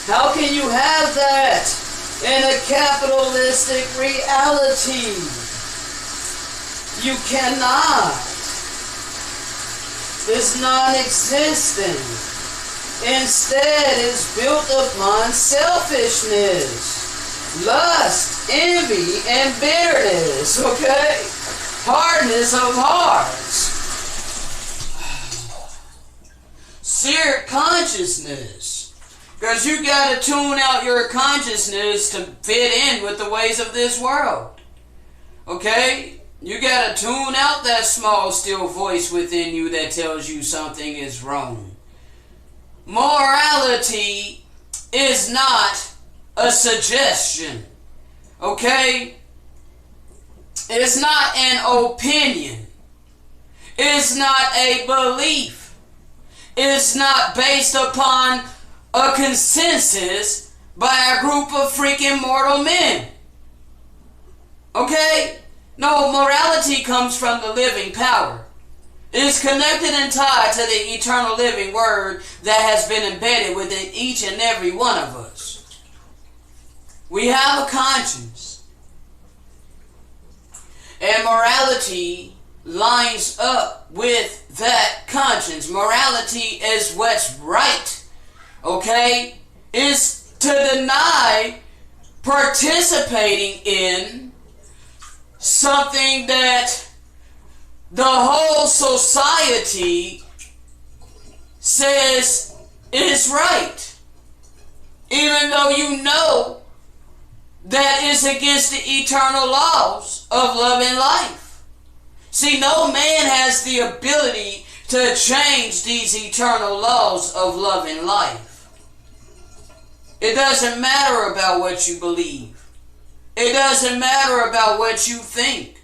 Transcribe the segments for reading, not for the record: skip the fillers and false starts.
How can you have that in a capitalistic reality? You cannot. It's non-existent. Instead, it's built upon selfishness, lust, envy, and bitterness, okay? Hardness of hearts. Seared consciousness. Because you got to tune out your consciousness to fit in with the ways of this world. Okay? You got to tune out that small, still voice within you that tells you something is wrong. Morality is not a suggestion. Okay? It's not an opinion. It's not a belief. It's not based upon a consensus by a group of freaking mortal men. Okay? No, morality comes from the living power. It is connected and tied to the eternal living word that has been embedded within each and every one of us. We have a conscience. And morality lines up with that conscience. Morality is what's right. Okay? Is to deny participating in something that the whole society says is right, even though you know that is against the eternal laws of love and life. See, no man has the ability to change these eternal laws of love and life. It doesn't matter about what you believe. It doesn't matter about what you think.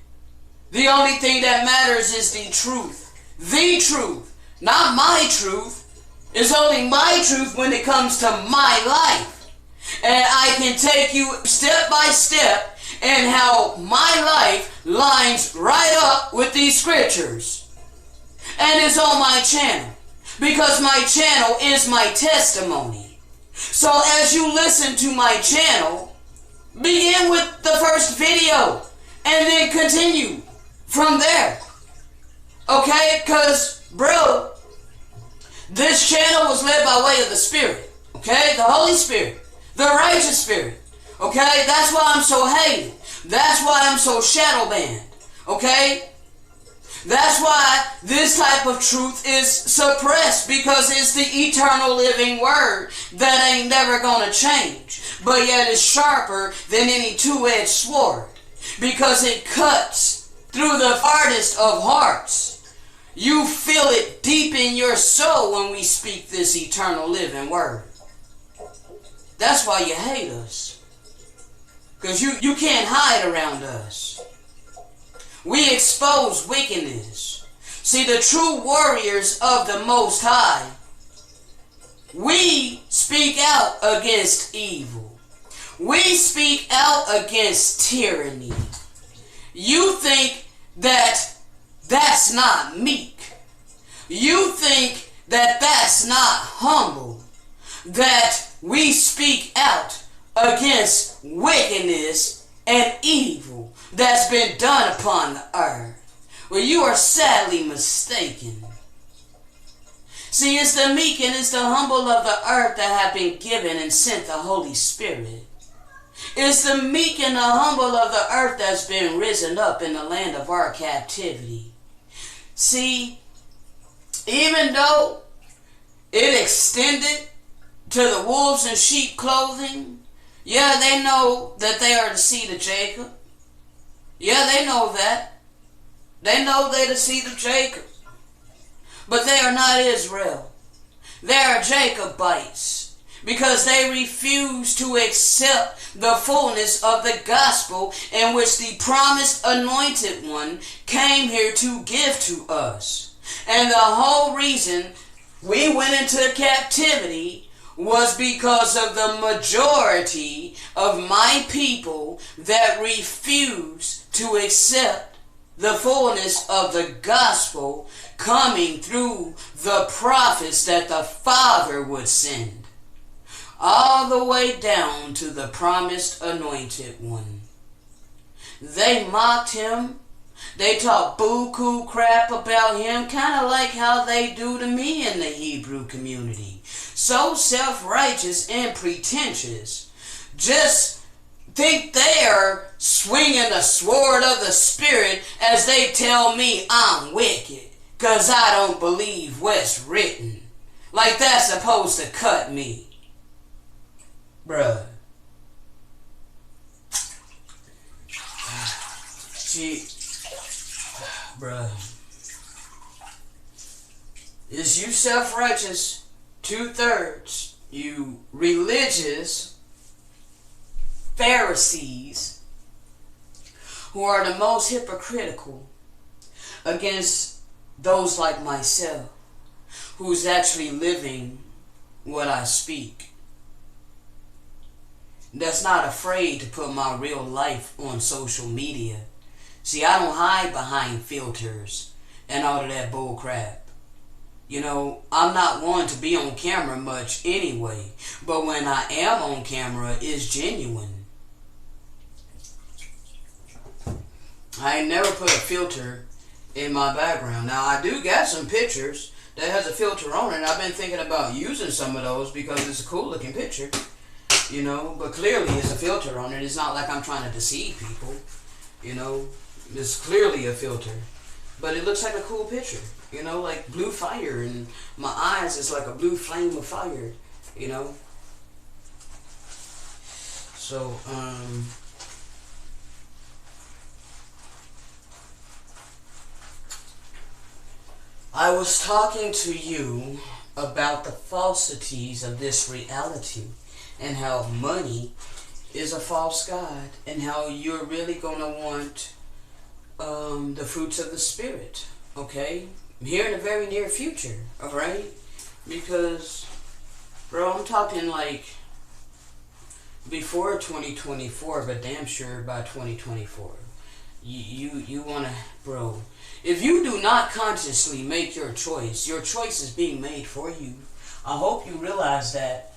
The only thing that matters is the truth. The truth, not my truth. It's only my truth when it comes to my life. And I can take you step by step in how my life lines right up with these scriptures. And it's on my channel, because my channel is my testimony. So as you listen to my channel, begin with the first video and then continue from there. Okay? Because, bro, this channel was led by way of the Spirit. Okay? The Holy Spirit. The righteous Spirit. Okay? That's why I'm so hated. That's why I'm so shadow banned. Okay? That's why this type of truth is suppressed, because it's the eternal living word that ain't never gonna change, but yet it's sharper than any two-edged sword, because it cuts through the hardest of hearts. You feel it deep in your soul when we speak this eternal living word. That's why you hate us, because you can't hide around us. We expose wickedness. See, the true warriors of the Most High, we speak out against evil. We speak out against tyranny. You think that that's not meek. You think that that's not humble. That we speak out against wickedness and evil that's been done upon the earth. Well, you are sadly mistaken. See, it's the meek and it's the humble of the earth that have been given and sent the Holy Spirit. It's the meek and the humble of the earth that's been risen up in the land of our captivity. See, even though it extended to the wolves in sheep clothing, yeah, they know that they are the seed of Jacob. Yeah, they know that. They know they're the seed of Jacob. But they are not Israel. They are Jacobites, because they refuse to accept the fullness of the gospel in which the promised anointed one came here to give to us. And the whole reason we went into captivity was because of the majority of my people that refuse to accept the fullness of the gospel coming through the prophets that the Father would send, all the way down to the promised anointed one. They mocked him. They talked buku crap about him, kind of like how they do to me in the Hebrew community. So self-righteous and pretentious. Just think they are swinging the sword of the Spirit as they tell me I'm wicked because I don't believe what's written. Like that's supposed to cut me. Bruh. Bruh. Is you self-righteous 2/3, you religious Pharisees who are the most hypocritical against those like myself who's actually living what I speak, that's not afraid to put my real life on social media. See, I don't hide behind filters and all of that bull crap. You know, I'm not one to be on camera much anyway, but when I am on camera, it's genuine. I ain't never put a filter in my background. Now, I do got some pictures that has a filter on it, and I've been thinking about using some of those because it's a cool looking picture, you know, but clearly it's a filter on it. It's not like I'm trying to deceive people, you know. It's clearly a filter, but it looks like a cool picture, you know, like blue fire, and my eyes is like a blue flame of fire, you know. So, I was talking to you about the falsities of this reality and how money is a false god and how you're really going to want the fruits of the Spirit, okay? Here in the very near future, alright? Because, bro, I'm talking like before 2024, but damn sure by 2024. You want to, bro, if you do not consciously make your choice is being made for you. I hope you realize that,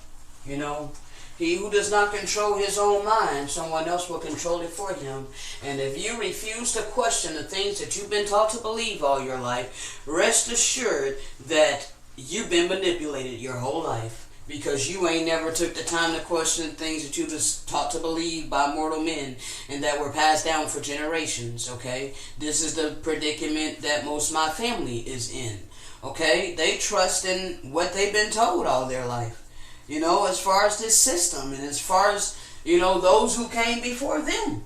you know. He who does not control his own mind, someone else will control it for him. And if you refuse to question the things that you've been taught to believe all your life, rest assured that you've been manipulated your whole life, because you ain't never took the time to question things that you was taught to believe by mortal men and that were passed down for generations, okay? This is the predicament that most of my family is in, okay? They trust in what they've been told all their life. You know, as far as this system and as far as, you know, those who came before them.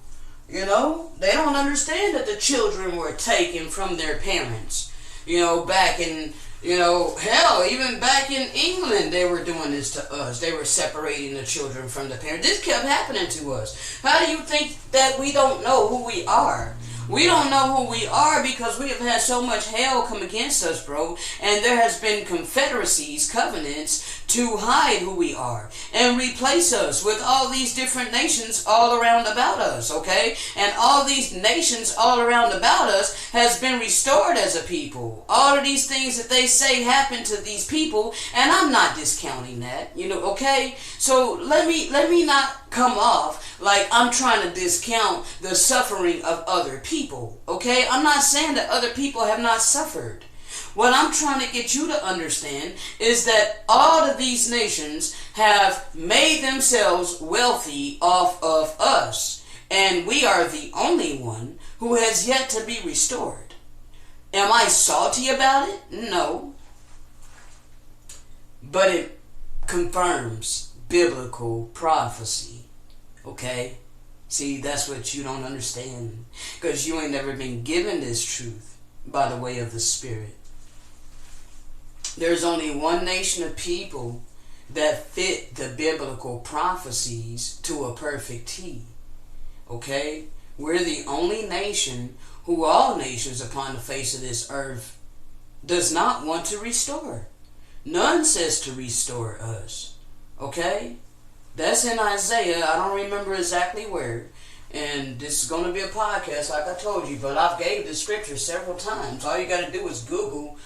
You know, they don't understand that the children were taken from their parents. You know, back in, you know, hell, even back in England, they were doing this to us. They were separating the children from the parents. This kept happening to us. How do you think that we don't know who we are? We don't know who we are because we have had so much hell come against us, bro. And there has been confederacies, covenants, to hide who we are and replace us with all these different nations all around about us, okay? And all these nations all around about us has been restored as a people. All of these things that they say happen to these people, and I'm not discounting that, you know, okay? So let me not come off like I'm trying to discount the suffering of other people, okay? I'm not saying that other people have not suffered. What I'm trying to get you to understand is that all of these nations have made themselves wealthy off of us, and we are the only one who has yet to be restored. Am I salty about it? No. But it confirms biblical prophecy, okay? See, that's what you don't understand, because you ain't never been given this truth by the way of the Spirit. There's only one nation of people that fit the biblical prophecies to a perfect T. Okay? We're the only nation who all nations upon the face of this earth does not want to restore. None says to restore us. Okay? That's in Isaiah. I don't remember exactly where. And this is going to be a podcast like I told you, but I've gave the scripture several times. All you got to do is Google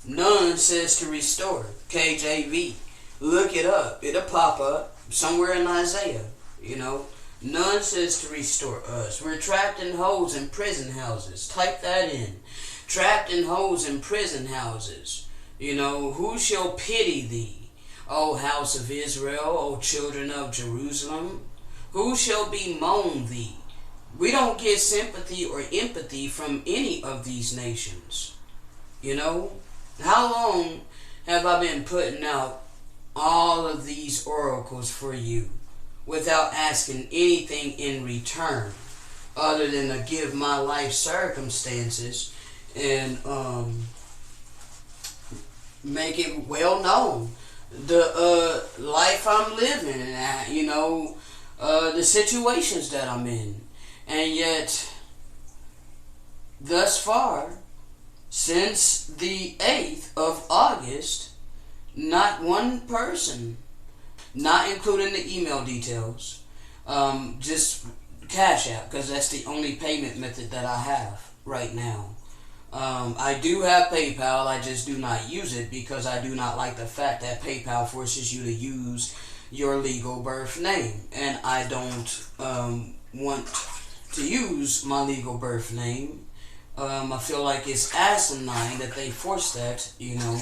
none says to restore, KJV. Look it up. It'll pop up somewhere in Isaiah. You know, none says to restore us. We're trapped in holes in prison houses. Type that in. Trapped in holes in prison houses. You know, who shall pity thee, O house of Israel, O children of Jerusalem? Who shall bemoan thee? We don't get sympathy or empathy from any of these nations. You know? How long have I been putting out all of these oracles for you without asking anything in return other than to give my life circumstances and make it well known the life I'm living and you know the situations that I'm in? And yet thus far, since the 8th of August, Not one person, not including the email details. Just Cash App, because that's the only payment method that I have right now. I do have PayPal, I just do not use it because I do not like the fact that PayPal forces you to use your legal birth name. And I don't want to use my legal birth name. I feel like it's asinine that they force that, you know.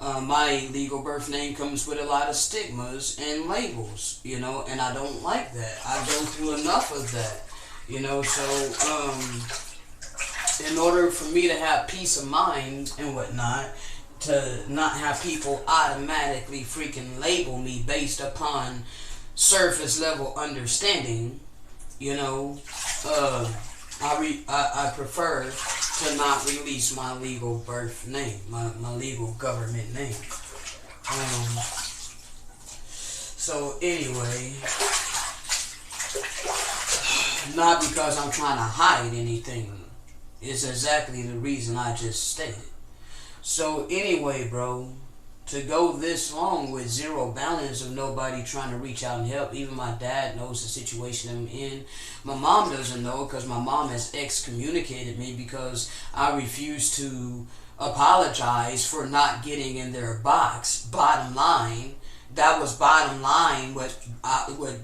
My legal birth name comes with a lot of stigmas and labels, you know, and I don't like that. I go through enough of that, you know, so, in order for me to have peace of mind and whatnot, to not have people automatically freaking label me based upon surface level understanding, you know, I prefer to not release my legal birth name, my legal government name. So anyway, not because I'm trying to hide anything. It's exactly the reason I just stated. So anyway, bro, to go this long with zero balance of nobody trying to reach out and help. Even my dad knows the situation I'm in. My mom doesn't know because my mom has excommunicated me because I refuse to apologize for not getting in their box. Bottom line, that was bottom line what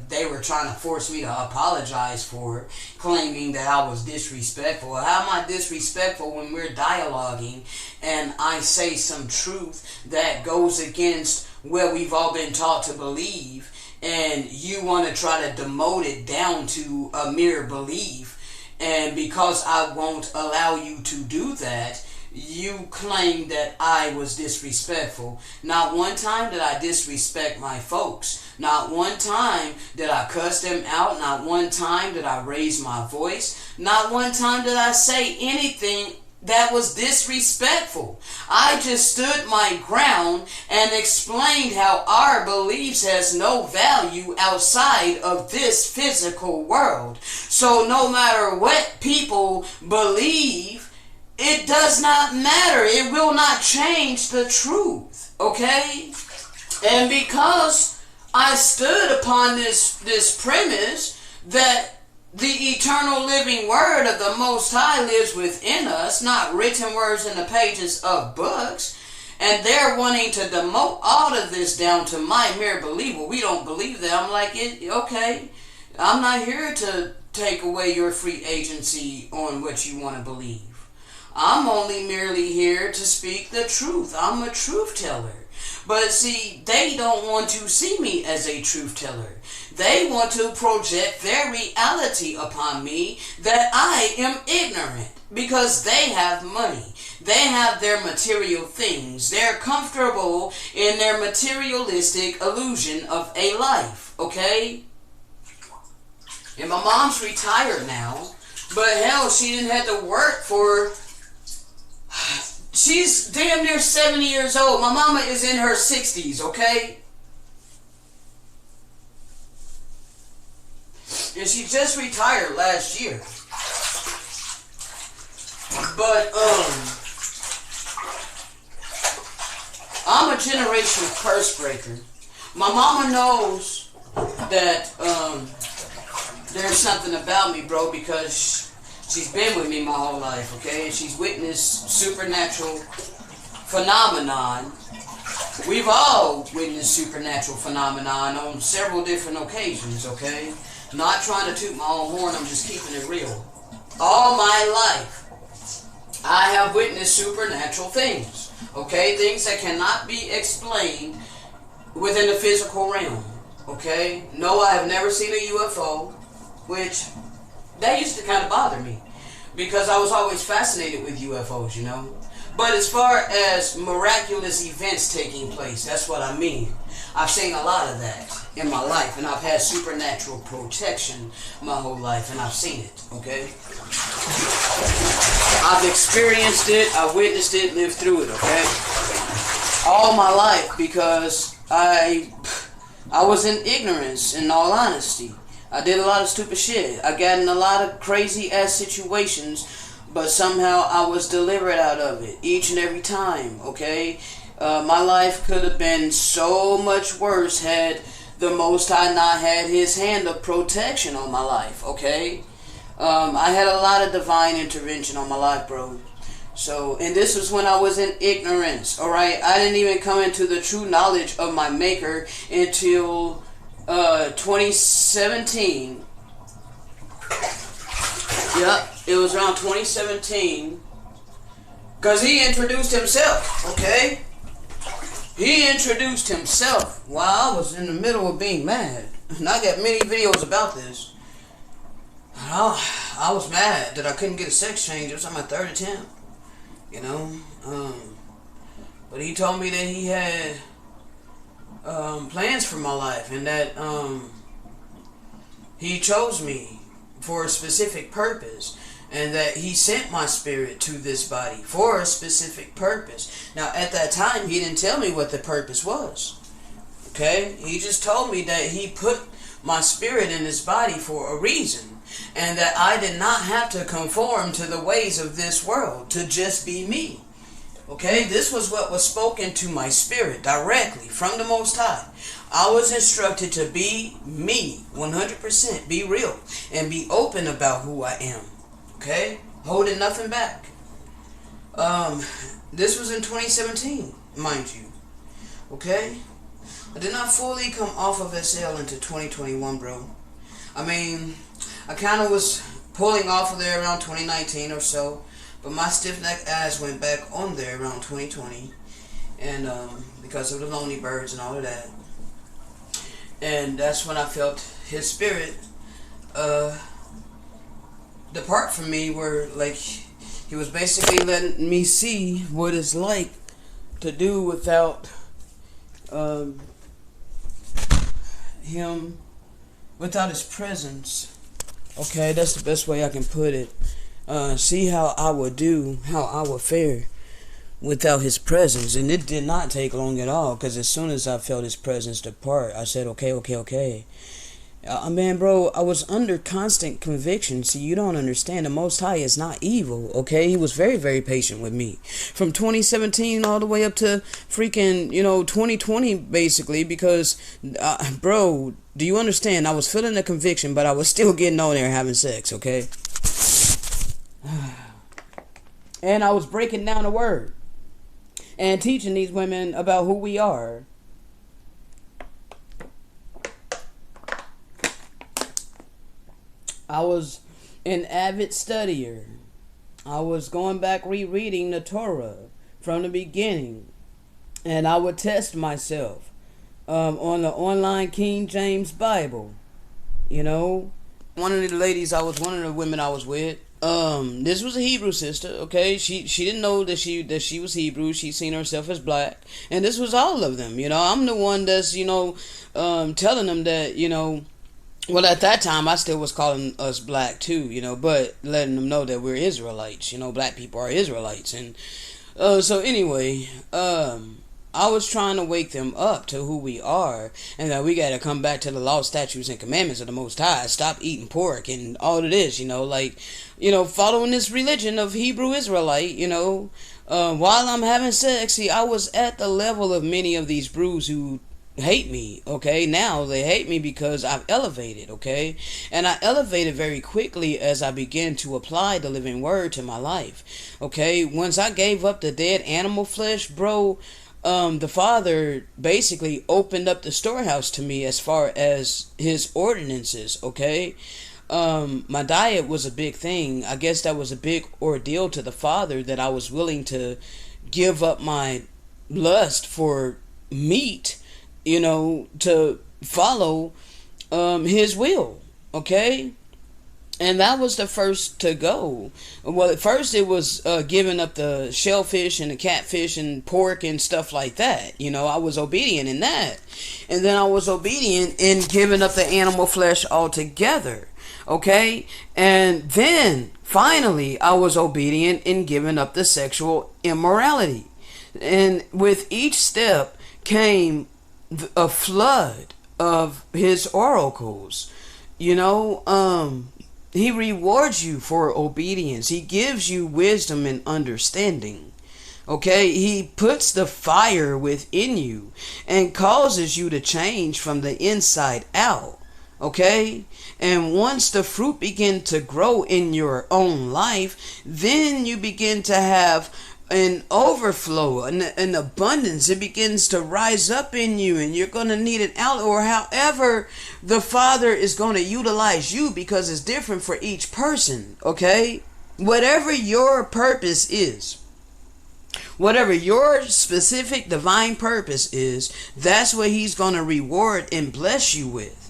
they were trying to force me to apologize for, claiming that I was disrespectful. How am I disrespectful when we're dialoguing and I say some truth that goes against what we've all been taught to believe, and you want to try to demote it down to a mere belief, and because I won't allow you to do that, you claim that I was disrespectful. Not one time did I disrespect my folks. Not one time did I cuss them out. Not one time did I raise my voice. Not one time did I say anything that was disrespectful. I just stood my ground and explained how our beliefs has no value outside of this physical world. So no matter what people believe, it does not matter. It will not change the truth. Okay? And because I stood upon this premise that the eternal living word of the Most High lives within us, not written words in the pages of books, and they're wanting to demote all of this down to my mere belief. Well, we don't believe that. I'm like, okay, I'm not here to take away your free agency on what you want to believe. I'm only merely here to speak the truth. I'm a truth teller. But see, they don't want to see me as a truth teller. They want to project their reality upon me that I am ignorant because they have money. They have their material things. They're comfortable in their materialistic illusion of a life, okay? And my mom's retired now, but hell, she didn't have to work for... She's damn near 70 years old. My mama is in her 60s, okay? And she just retired last year. But, I'm a generational curse breaker. My mama knows that, there's something about me, bro, because she's been with me my whole life, okay? And she's witnessed supernatural phenomenon. We've all witnessed supernatural phenomenon on several different occasions, okay? Not trying to toot my own horn, I'm just keeping it real. All my life, I have witnessed supernatural things, okay? Things that cannot be explained within the physical realm, okay? No, I have never seen a UFO, which... that used to kind of bother me because I was always fascinated with UFOs, you know. But as far as miraculous events taking place, that's what I mean. I've seen a lot of that in my life, and I've had supernatural protection my whole life, and I've seen it, okay? I've experienced it, I've witnessed it, lived through it, okay? All my life, because I was in ignorance, in all honesty. I did a lot of stupid shit. I got in a lot of crazy ass situations, but somehow I was delivered out of it each and every time, okay? My life could have been so much worse had the Most High not had His hand of protection on my life, okay? I had a lot of divine intervention on my life, bro. So, and this was when I was in ignorance, alright? I didn't even come into the true knowledge of my Maker until 2017. Yep, it was around 2017. Because He introduced Himself, okay? He introduced Himself while I was in the middle of being mad. And I got many videos about this. I was mad that I couldn't get a sex change. It was on my third attempt. You know? But He told me that He had plans for my life. And that He chose me for a specific purpose. And that He sent my spirit to this body for a specific purpose. Now, at that time, He didn't tell me what the purpose was. Okay? He just told me that He put my spirit in this body for a reason. And that I did not have to conform to the ways of this world to just be me. Okay? This was what was spoken to my spirit directly from the Most High. I was instructed to be me, 100%, be real, and be open about who I am. Okay? Holding nothing back. This was in 2017, mind you. Okay? I did not fully come off of SL into 2021, bro. I mean, I kind of was pulling off of there around 2019 or so, but my stiff neck ass went back on there around 2020, and because of the Lonely Birds and all of that. And that's when I felt His spirit depart from me, where like He was basically letting me see what it's like to do without Him, without His presence. Okay, that's the best way I can put it. See how I would do, how I would fare without His presence. And it did not take long at all, because as soon as I felt His presence depart, I said, okay. Man, bro, I was under constant conviction. See, you don't understand. The Most High is not evil, okay? He was very, very patient with me. From 2017 all the way up to freaking, 2020, basically, because, bro, do you understand? I was feeling the conviction, but I was still getting on there having sex, okay? And I was breaking down the word and teaching these women about who we are. I was an avid studier. I was going back rereading the Torah from the beginning. And I would test myself on the online King James Bible. One of the ladies one of the women I was with, this was a Hebrew sister, okay? She didn't know that she was Hebrew. She seen herself as black. And this was all of them, I'm the one that's, telling them that, well, at that time, I still was calling us black too, but letting them know that we're Israelites. Black people are Israelites. And so anyway, I was trying to wake them up to who we are, and that we got to come back to the law, statutes, and commandments of the Most High. Stop eating pork and all of this, following this religion of Hebrew Israelite, while I'm having sex. See, I was at the level of many of these brews who hate me, okay? Now they hate me because I've elevated, okay? And I elevated very quickly as I began to apply the living word to my life, okay? Once I gave up the dead animal flesh, bro, the Father basically opened up the storehouse to me as far as His ordinances, okay? My diet was a big thing. I guess that was a big ordeal to the Father, that I was willing to give up my lust for meat, to follow His will, okay? And that was the first to go. Well, at first it was giving up the shellfish and the catfish and pork and stuff like that. I was obedient in that. And then I was obedient in giving up the animal flesh altogether, okay? And then, finally, I was obedient in giving up the sexual immorality. And with each step came a flood of His oracles. He rewards you for obedience. He gives you wisdom and understanding. Okay, he puts the fire within you and causes you to change from the inside out. Okay, and once the fruit begin to grow in your own life, then you begin to have an overflow, an abundance. It begins to rise up in you, and you're going to need an outlet, or however the Father is going to utilize you, because it's different for each person. Okay, whatever your purpose is, whatever your specific divine purpose is, that's what he's going to reward and bless you with.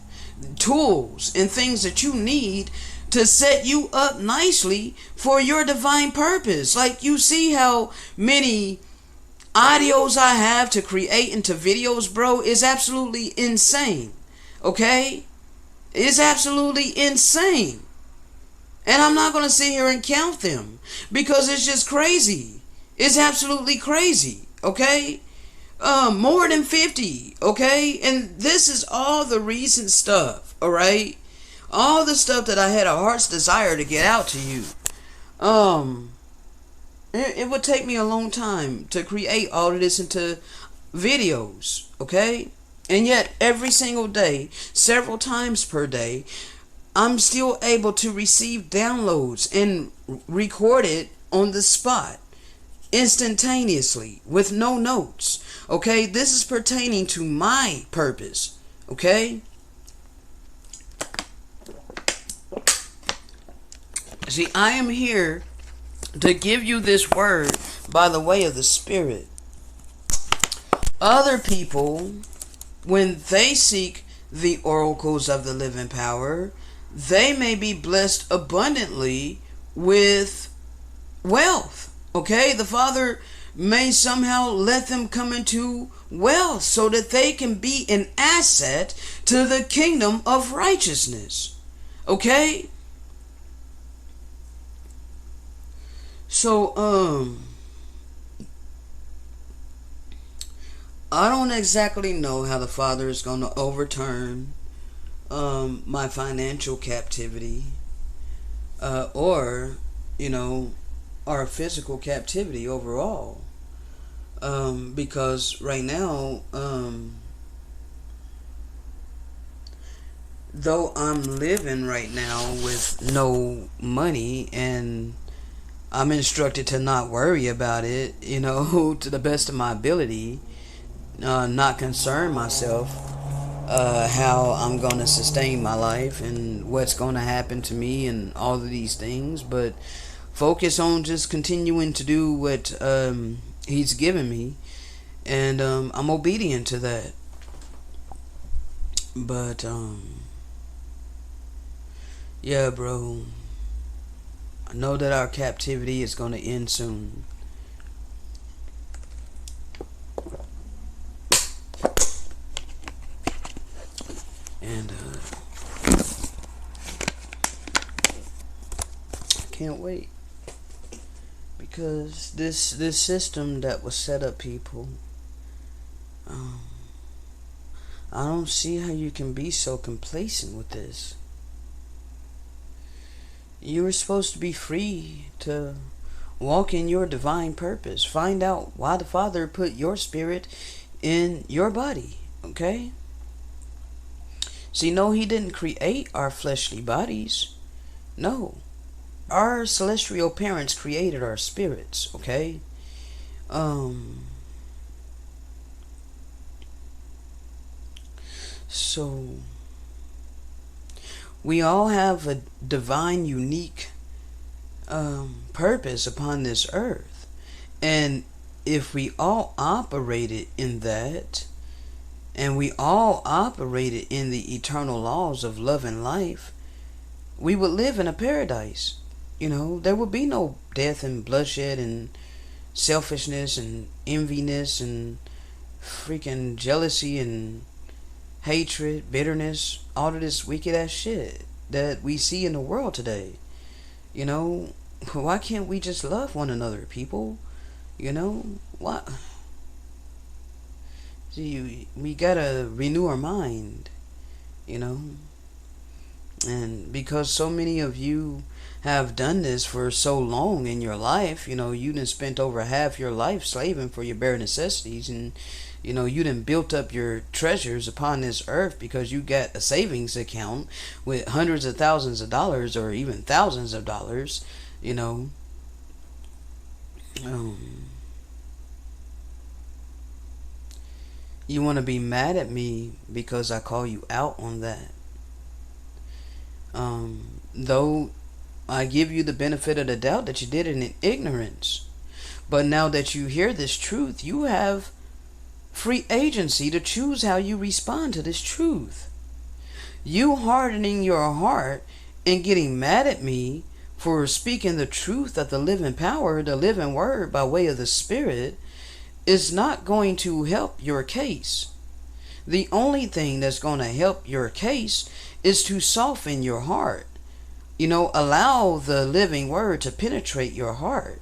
Tools and things that you need to set you up nicely for your divine purpose. Like, you see how many audios I have to create into videos, bro, is absolutely insane. Okay? It's absolutely insane. And I'm not going to sit here and count them, because it's just crazy. It's absolutely crazy. Okay? More than 50. Okay? And this is all the recent stuff. Alright? All the stuff that I had a heart's desire to get out to you. It would take me a long time to create all of this into videos. Okay? And yet, every single day, several times per day, I'm still able to receive downloads and record it on the spot, instantaneously, with no notes. Okay, this is pertaining to my purpose. Okay, see, I am here to give you this word by the way of the Spirit. Other people, when they seek the oracles of the living power, they may be blessed abundantly with wealth. Okay, the Father may somehow let them come into wealth so that they can be an asset to the kingdom of righteousness. Okay? So, I don't exactly know how the Father is going to overturn my financial captivity, or, our physical captivity overall. Because right now, though I'm living right now with no money, and I'm instructed to not worry about it, to the best of my ability, not concern myself how I'm going to sustain my life and what's going to happen to me and all of these things, but focus on just continuing to do what he's given me, and I'm obedient to that. But yeah, bro, I know that our captivity is going to end soon. And I can't wait, because this system that was set up, people, I don't see how you can be so complacent with this. You were supposed to be free to walk in your divine purpose. Find out why the Father put your spirit in your body. Okay? See, no, he didn't create our fleshly bodies. No. Our celestial parents created our spirits, okay? So, we all have a divine, unique purpose upon this earth. And if we all operated in that, and we all operated in the eternal laws of love and life, we would live in a paradise. There would be no death and bloodshed and selfishness and enviness and freaking jealousy and hatred, bitterness, all of this wicked ass shit that we see in the world today. Why can't we just love one another, people? What? See, we gotta renew our mind, and because so many of you have done this for so long in your life. You done spent over half your life slaving for your bare necessities, and you done built up your treasures upon this earth because you got a savings account with hundreds of thousands of dollars or even thousands of dollars. Um, you want to be mad at me because I call you out on that. Though I give you the benefit of the doubt that you did it in ignorance. But now that you hear this truth, you have free agency to choose how you respond to this truth. You hardening your heart and getting mad at me for speaking the truth of the living power, the living word by way of the Spirit, is not going to help your case. The only thing that's going to help your case is to soften your heart. Allow the living word to penetrate your heart.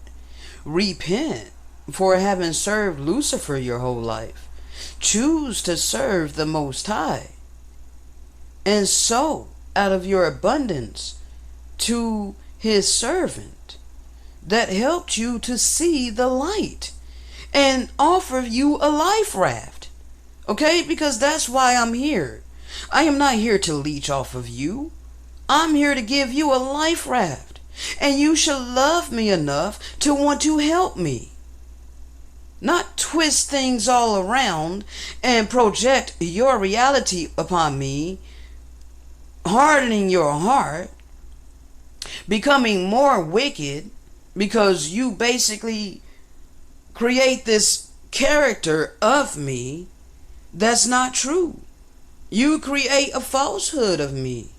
Repent for having served Lucifer your whole life. Choose to serve the Most High. And sow out of your abundance to His servant that helped you to see the light and offer you a life raft. Okay? Because that's why I'm here. I am not here to leech off of you. I'm here to give you a life raft. And you shall love me enough to want to help me. Not twist things all around and project your reality upon me, hardening your heart, becoming more wicked because you basically create this character of me that's not true. You create a falsehood of me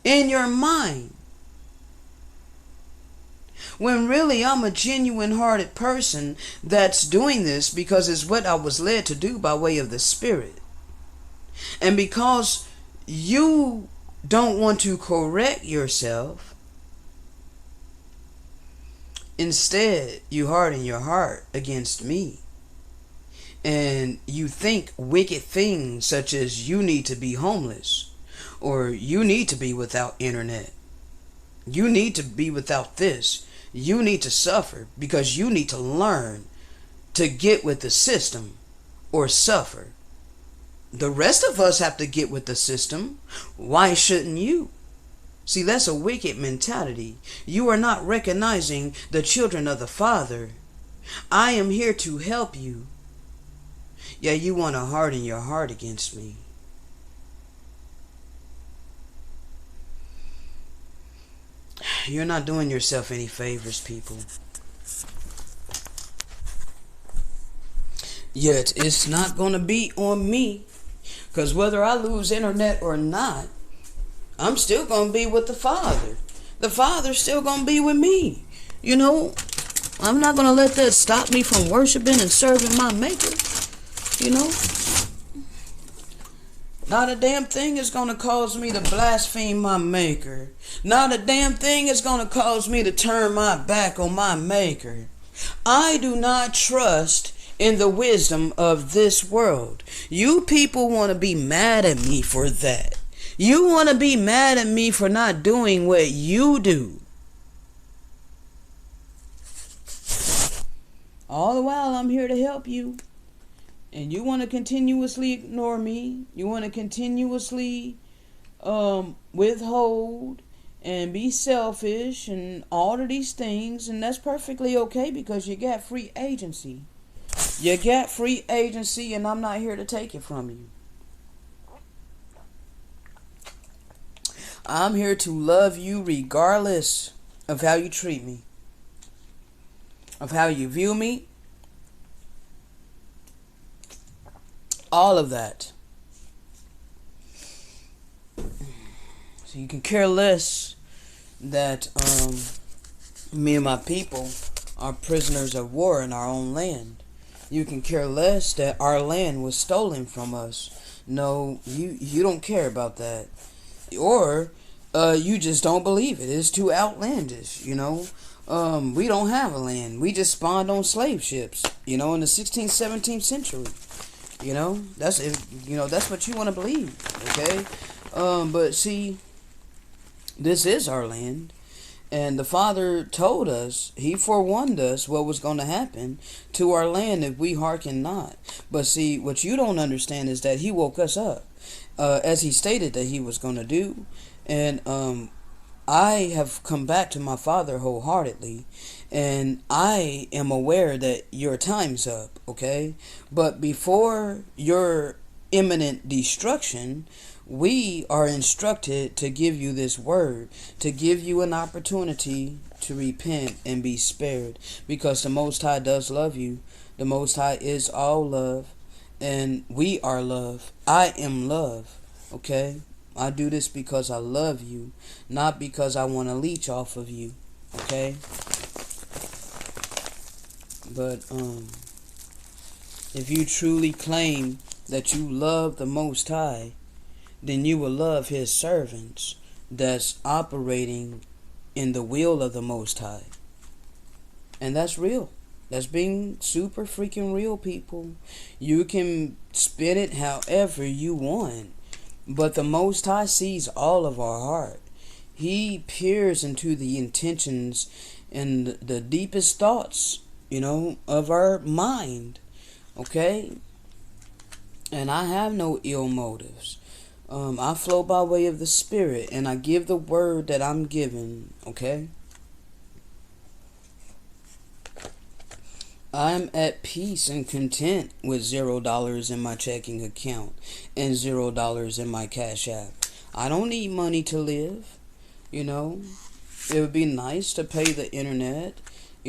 in your mind, when really I'm a genuine hearted person that's doing this because it's what I was led to do by way of the Spirit. And because you don't want to correct yourself, instead you harden your heart against me. And you think wicked things such as you need to be homeless, or you need to be without internet. You need to be without this. You need to suffer because you need to learn to get with the system or suffer. The rest of us have to get with the system. Why shouldn't you? See, that's a wicked mentality. You are not recognizing the children of the Father. I am here to help you. Yeah, you want to harden your heart against me. You're not doing yourself any favors, people. Yet, it's not going to be on me. Because whether I lose internet or not, I'm still going to be with the Father. The Father's still going to be with me. I'm not going to let that stop me from worshiping and serving my Maker. Not a damn thing is going to cause me to blaspheme my Maker. Not a damn thing is going to cause me to turn my back on my Maker. I do not trust in the wisdom of this world. You people want to be mad at me for that. You want to be mad at me for not doing what you do. All the while I'm here to help you. And you want to continuously ignore me. You want to continuously withhold and be selfish and all of these things. And that's perfectly okay because you got free agency. You got free agency and I'm not here to take it from you. I'm here to love you regardless of how you treat me, of how you view me. All of that. So you can care less that me and my people are prisoners of war in our own land. You can care less that our land was stolen from us. No, you don't care about that. Or you just don't believe it. It's too outlandish, We don't have a land. We just spawned on slave ships, in the 16th, 17th century. That's what you want to believe, okay? But see, this is our land, And the Father told us, He forewarned us what was going to happen to our land if we hearken not. But see, what you don't understand is that He woke us up, as He stated that He was going to do. And I have come back to my Father wholeheartedly, and I am aware that your time's up, okay? But before your imminent destruction, we are instructed to give you this word, to give you an opportunity to repent and be spared, because the Most High does love you. The Most High is all love, and we are love. I am love, okay? I do this because I love you, not because I want to leech off of you, okay? But if you truly claim that you love the Most High, then you will love His servants that's operating in the will of the Most High. And that's real. That's being super freaking real, people. You can spin it however you want, but the Most High sees all of our heart. He peers into the intentions and the deepest thoughts, of our mind. Okay? And I have no ill motives. I flow by way of the Spirit, and I give the word that I'm given, okay? I'm at peace and content with $0 in my checking account and $0 in my Cash App. I don't need money to live, It would be nice to pay the internet.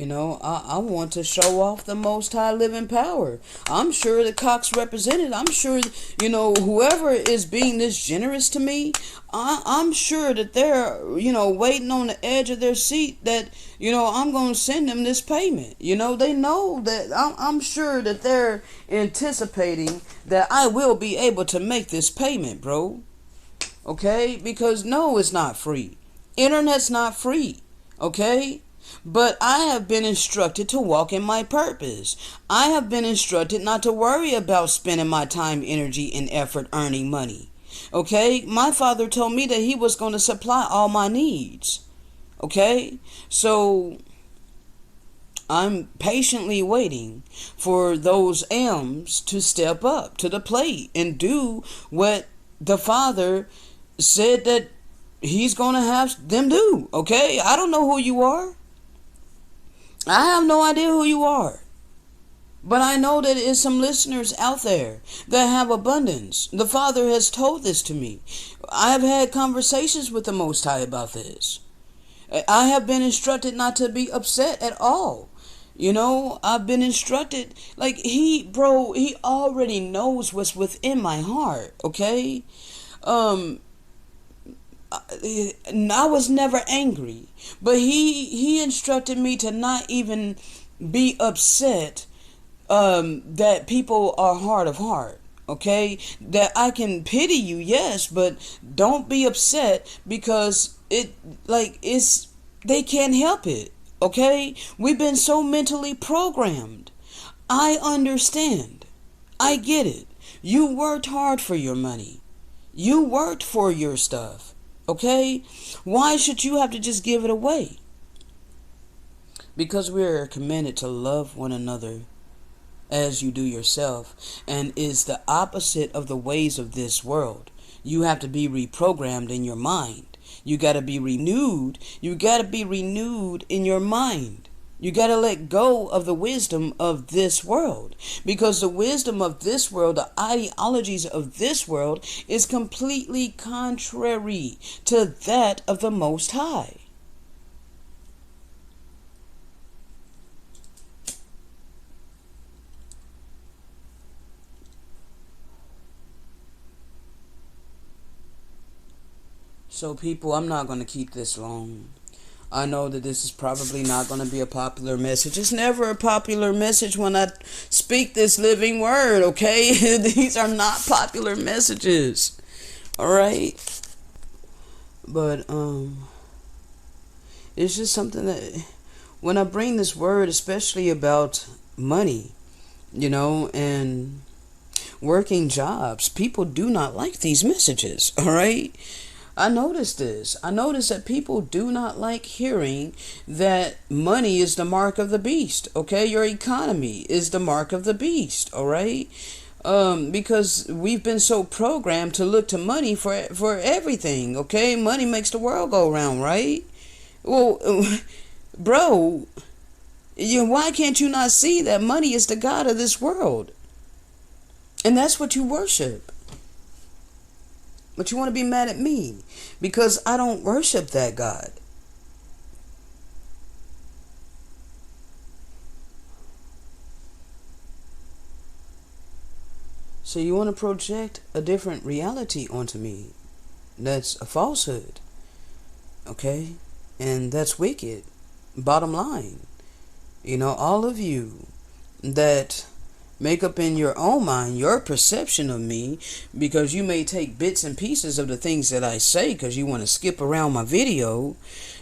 I want to show off the Most High living power. I'm sure the Cox represented. I'm sure, whoever is being this generous to me, I'm sure that they're, waiting on the edge of their seat that, I'm going to send them this payment. They know that I'm sure that they're anticipating that I will be able to make this payment, bro. Okay? Because no, it's not free. Internet's not free. Okay? But I have been instructed to walk in my purpose. I have been instructed not to worry about spending my time, energy, and effort earning money. Okay? My Father told me that He was going to supply all my needs. Okay? So I'm patiently waiting for those M's to step up to the plate and do what the Father said that He's going to have them do. Okay? I don't know who you are. I have no idea who you are. But I know that there is some listeners out there that have abundance. The Father has told this to me. I have had conversations with the Most High about this. I have been instructed not to be upset at all. I've been instructed, He already knows what's within my heart, okay? I was never angry, but he instructed me to not even be upset that people are hard of heart, okay? That I can pity you, yes, but don't be upset because they can't help it, okay? We've been so mentally programmed. I understand. I get it. You worked hard for your money. You worked for your stuff. Okay? Why should you have to just give it away? Because we are commanded to love one another as you do yourself, and is the opposite of the ways of this world. You have to be reprogrammed in your mind. You got to be renewed. You got to be renewed in your mind. You got to let go of the wisdom of this world, because the wisdom of this world, the ideologies of this world, is completely contrary to that of the Most High. So people, I'm not going to keep this long. I know that this is probably not going to be a popular message. It's never a popular message when I speak this living word, okay? These are not popular messages. Alright? But, it's just something that, when I bring this word, especially about money, and working jobs, people do not like these messages, alright? I noticed this. I noticed that people do not like hearing that money is the mark of the beast. Okay, your economy is the mark of the beast. All right, because we've been so programmed to look to money for everything. Okay, money makes the world go round, right? Well, bro, why can't you not see that money is the god of this world, and that's what you worship? But you want to be mad at me because I don't worship that God. So you want to project a different reality onto me. That's a falsehood. Okay? And that's wicked. Bottom line. All of you that make up in your own mind your perception of me, because you may take bits and pieces of the things that I say because you want to skip around my video.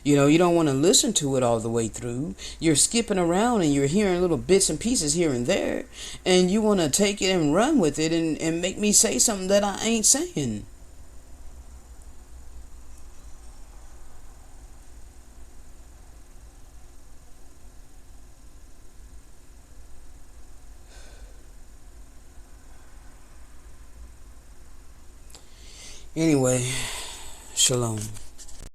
You don't want to listen to it all the way through. You're skipping around and you're hearing little bits and pieces here and there, and you want to take it and run with it and make me say something that I ain't saying. Anyway, shalom.